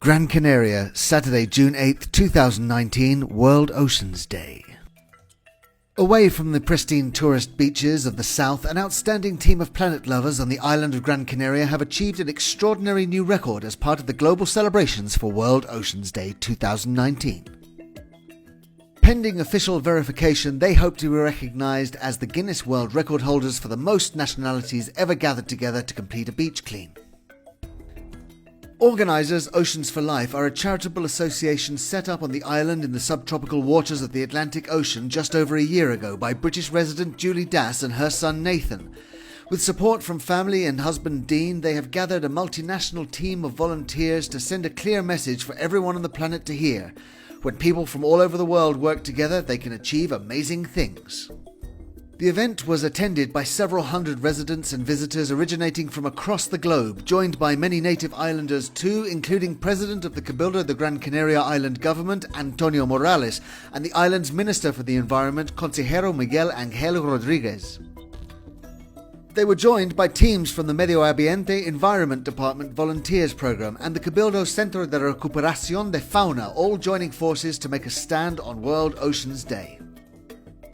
Gran Canaria, Saturday, June 8, 2019, World Oceans Day. Away from the pristine tourist beaches of the south, an outstanding team of planet lovers on the island of Gran Canaria have achieved an extraordinary new record as part of the global celebrations for World Oceans Day 2019. Pending official verification, they hope to be recognised as the Guinness World Record holders for the most nationalities ever gathered together to complete a beach clean. Organisers Oceans4life are a charitable association set up on the island in the subtropical waters of the Atlantic Ocean just over a year ago by British resident Julie Das and her son Nathan. With support from family and husband Dean, they have gathered a multinational team of volunteers to send a clear message for everyone on the planet to hear. When people from all over the world work together, they can achieve amazing things. The event was attended by several hundred residents and visitors originating from across the globe, joined by many native islanders too, including President of the Cabildo de Gran Canaria Island Government, Antonio Morales, and the island's Minister for the Environment, Consejero Miguel Angel Rodriguez. They were joined by teams from the Medio Ambiente Environment Department Volunteers Program and the Cabildo Centro de Recuperación de Fauna, all joining forces to make a stand on World Oceans Day.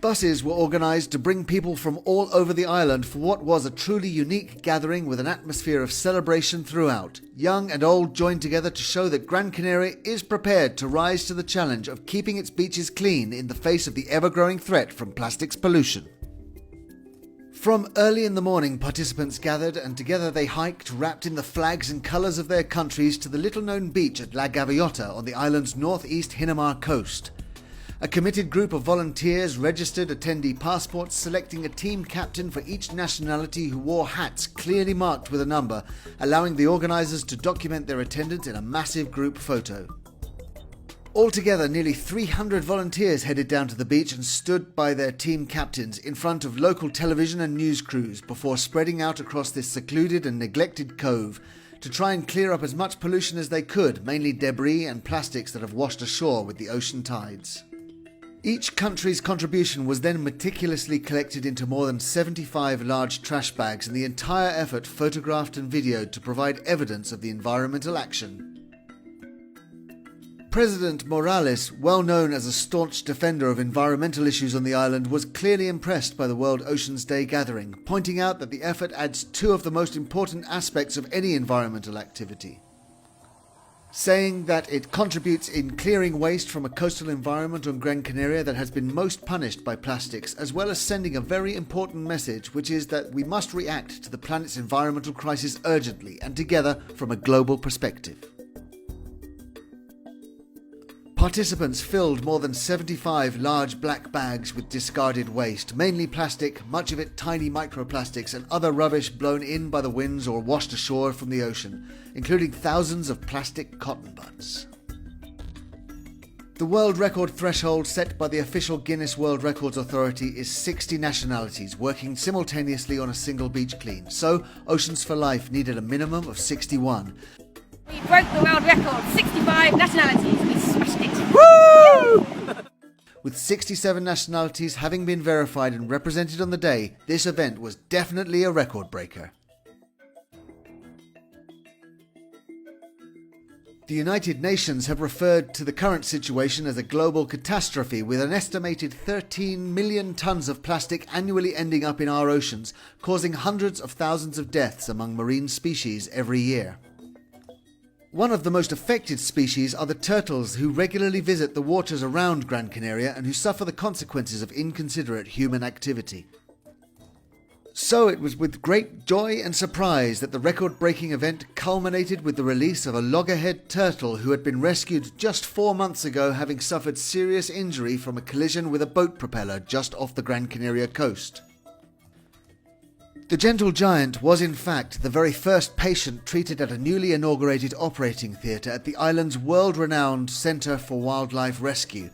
Buses were organised to bring people from all over the island for what was a truly unique gathering with an atmosphere of celebration throughout. Young and old joined together to show that Gran Canaria is prepared to rise to the challenge of keeping its beaches clean in the face of the ever-growing threat from plastics pollution. From early in the morning, participants gathered and together they hiked, wrapped in the flags and colours of their countries, to the little-known beach at La Gaviota on the island's northeast Hinamar coast. A committed group of volunteers registered attendee passports, selecting a team captain for each nationality who wore hats clearly marked with a number, allowing the organisers to document their attendance in a massive group photo. Altogether, nearly 300 volunteers headed down to the beach and stood by their team captains in front of local television and news crews before spreading out across this secluded and neglected cove to try and clear up as much pollution as they could, mainly debris and plastics that have washed ashore with the ocean tides. Each country's contribution was then meticulously collected into more than 75 large trash bags, and the entire effort photographed and videoed to provide evidence of the environmental action. President Morales, well known as a staunch defender of environmental issues on the island, was clearly impressed by the World Oceans Day gathering, pointing out that the effort adds two of the most important aspects of any environmental activity, saying that it contributes in clearing waste from a coastal environment on Gran Canaria that has been most punished by plastics, as well as sending a very important message, which is that we must react to the planet's environmental crisis urgently and together from a global perspective. Participants filled more than 75 large black bags with discarded waste, mainly plastic, much of it tiny microplastics and other rubbish blown in by the winds or washed ashore from the ocean, including thousands of plastic cotton buds. The world record threshold set by the official Guinness World Records Authority is 60 nationalities working simultaneously on a single beach clean, so Oceans4life needed a minimum of 61. We broke the world record, 65 nationalities, we smashed it! Woo! With 67 nationalities having been verified and represented on the day, this event was definitely a record breaker. The United Nations have referred to the current situation as a global catastrophe, with an estimated 13 million tons of plastic annually ending up in our oceans, causing hundreds of thousands of deaths among marine species every year. One of the most affected species are the turtles, who regularly visit the waters around Gran Canaria and who suffer the consequences of inconsiderate human activity. So it was with great joy and surprise that the record-breaking event culminated with the release of a loggerhead turtle who had been rescued just 4 months ago, having suffered serious injury from a collision with a boat propeller just off the Gran Canaria coast. The gentle giant was in fact the very first patient treated at a newly inaugurated operating theatre at the island's world-renowned Centre for Wildlife Rescue,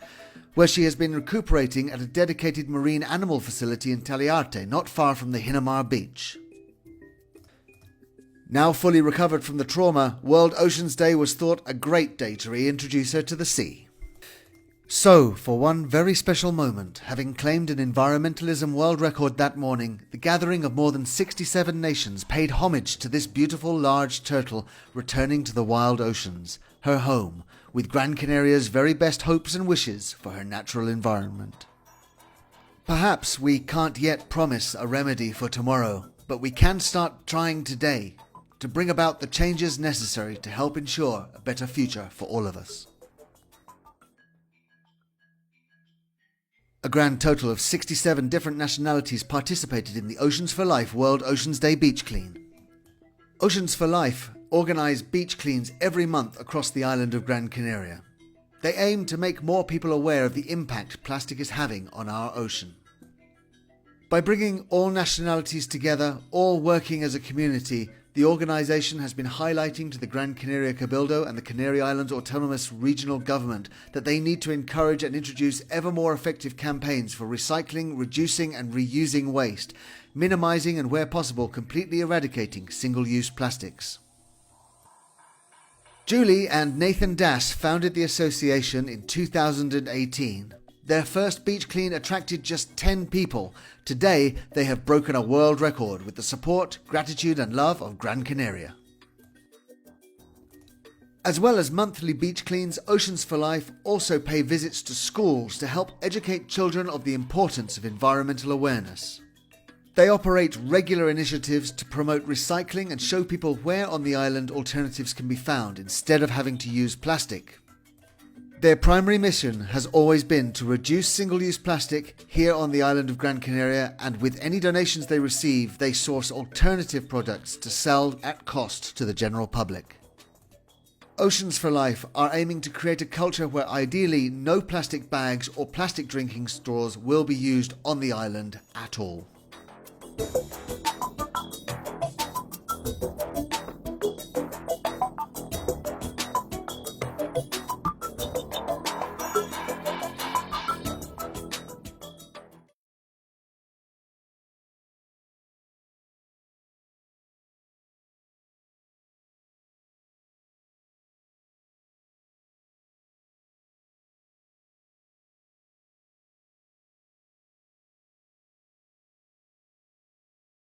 where she has been recuperating at a dedicated marine animal facility in Taliarte, not far from the Hinamar beach. Now fully recovered from the trauma, World Oceans Day was thought a great day to reintroduce her to the sea. So, for one very special moment, having claimed an environmentalism world record that morning, the gathering of more than 67 nations paid homage to this beautiful large turtle returning to the wild oceans, her home, with Gran Canaria's very best hopes and wishes for her natural environment. Perhaps we can't yet promise a remedy for tomorrow, but we can start trying today to bring about the changes necessary to help ensure a better future for all of us. A grand total of 67 different nationalities participated in the Oceans4life World Oceans Day Beach Clean. Oceans4life organise beach cleans every month across the island of Gran Canaria. They aim to make more people aware of the impact plastic is having on our ocean. By bringing all nationalities together, all working as a community, the organisation has been highlighting to the Gran Canaria Cabildo and the Canary Islands Autonomous Regional Government that they need to encourage and introduce ever more effective campaigns for recycling, reducing and reusing waste, minimising and where possible completely eradicating single-use plastics. Julie and Nathan Das founded the association in 2018. Their first beach clean attracted just 10 people. Today, they have broken a world record with the support, gratitude and love of Gran Canaria. As well as monthly beach cleans, Oceans4life also pay visits to schools to help educate children of the importance of environmental awareness. They operate regular initiatives to promote recycling and show people where on the island alternatives can be found instead of having to use plastic. Their primary mission has always been to reduce single-use plastic here on the island of Gran Canaria, and with any donations they receive, they source alternative products to sell at cost to the general public. Oceans4life are aiming to create a culture where ideally no plastic bags or plastic drinking straws will be used on the island at all.